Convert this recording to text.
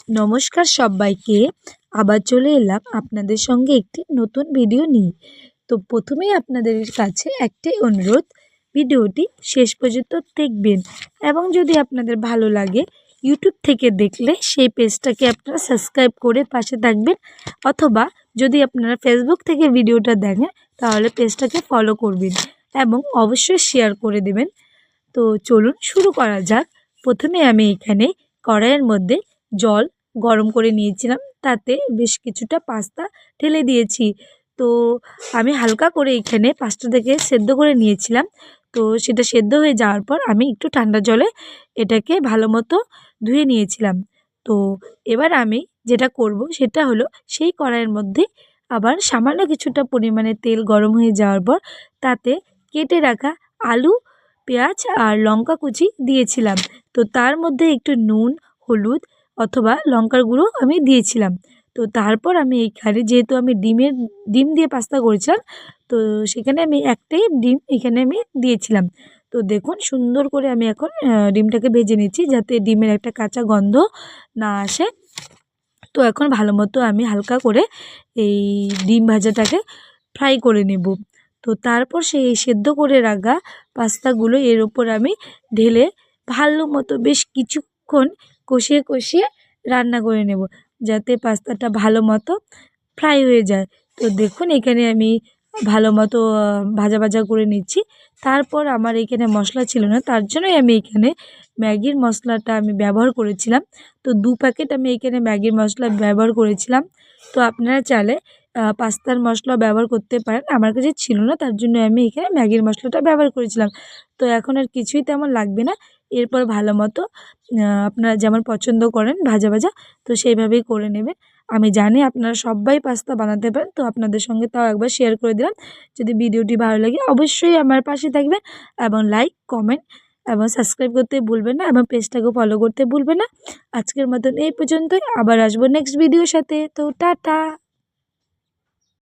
নমস্কার সবাইকে। আবার চলে এলাম আপনাদের সঙ্গে একটি নতুন ভিডিও নিয়ে। তো প্রথমেই আপনাদের কাছে একটাই অনুরোধ, ভিডিওটি শেষ পর্যন্ত দেখবেন এবং যদি আপনাদের ভালো লাগে ইউটিউব থেকে দেখলে সেই পেজটাকে আপনারা সাবস্ক্রাইব করে পাশে থাকবেন, অথবা যদি আপনারা ফেসবুক থেকে ভিডিওটা দেখেন তাহলে পেজটাকে ফলো করবেন এবং অবশ্যই শেয়ার করে দেবেন। তো চলুন শুরু করা যাক। প্রথমে আমি এখানে কড়াইয়ের মধ্যে জল গরম করে নিয়েছিলাম, তাতে বেশ কিছুটা পাস্তা ঢেলে দিয়েছি। তো আমি হালকা করে এখানে পাস্তাটাকে সেদ্ধ করে নিয়েছিলাম। তো সেটা সেদ্ধ হয়ে যাওয়ার পর আমি একটু ঠান্ডা জলে এটাকে ভালো মতো ধুয়ে নিয়েছিলাম। তো এবার আমি যেটা করব সেটা হলো, সেই কড়াইয়ের মধ্যে আবার সামান্য কিছুটা পরিমাণে তেল গরম হয়ে যাওয়ার পর তাতে কেটে রাখা আলু, পেঁয়াজ আর লঙ্কা কুচি দিয়েছিলাম। তো তার মধ্যে একটু নুন, হলুদ অথবা লঙ্কার গুঁড়ো আমি দিয়েছিলাম। তো তারপর আমি এইখানে, যেহেতু আমি ডিম দিয়ে পাস্তা করেছিলাম, তো সেখানে আমি একটাই ডিম এখানে আমি দিয়েছিলাম। তো দেখুন সুন্দর করে আমি এখন ডিমটাকে ভেজে নিচ্ছি, যাতে ডিমের একটা কাঁচা গন্ধ না আসে। তো এখন ভালো মতো আমি হালকা করে এই ডিম ভাজাটাকে ফ্রাই করে নেব। তো তারপর সেই সেদ্ধ করে রাখা পাস্তাগুলো এর ওপর আমি ঢেলে ভালো মতো বেশ কিছুক্ষণ কষিয়ে কষিয়ে রান্না করে নেব, যাতে পাস্তাটা ভালো মতো ফ্রাই হয়ে যায়। তো দেখুন এখানে আমি ভালো মতো ভাজা ভাজা করে নিচ্ছি। তারপর আমার এখানে মশলা ছিল না, তার জন্যই আমি এখানে ম্যাগির মশলাটা আমি ব্যবহার করেছিলাম। তো 2 প্যাকেট আমি এখানে ম্যাগির মশলা ব্যবহার করেছিলাম। তো আপনারা চাইলে পাস্তার মশলা ব্যবহার করতে পারেন। আমার কাছে ছিল না, তার জন্য আমি এখানে ম্যাগির মশলাটা ব্যবহার করেছিলাম। তো এখন আর কিছুই তেমন লাগবে না। এরপর ভালো মতো আপনারা যেমন পছন্দ করেন ভাজা ভাজা, তো সেইভাবেই করে নেবেন। আমি জানি আপনারা সবাই পাস্তা বানাতে পারেন, তো আপনাদের সঙ্গে তাও একবার শেয়ার করে দিলাম। যদি ভিডিওটি ভালো লাগে অবশ্যই আমার পাশে থাকবেন এবং লাইক, কমেন্ট এবং সাবস্ক্রাইব করতে ভুলবেন না এবং পেজটাকেও ফলো করতে ভুলবেন না। আজকের মতন এই পর্যন্তই। আবার আসবো নেক্সট ভিডিওর সাথে। তো টাটা।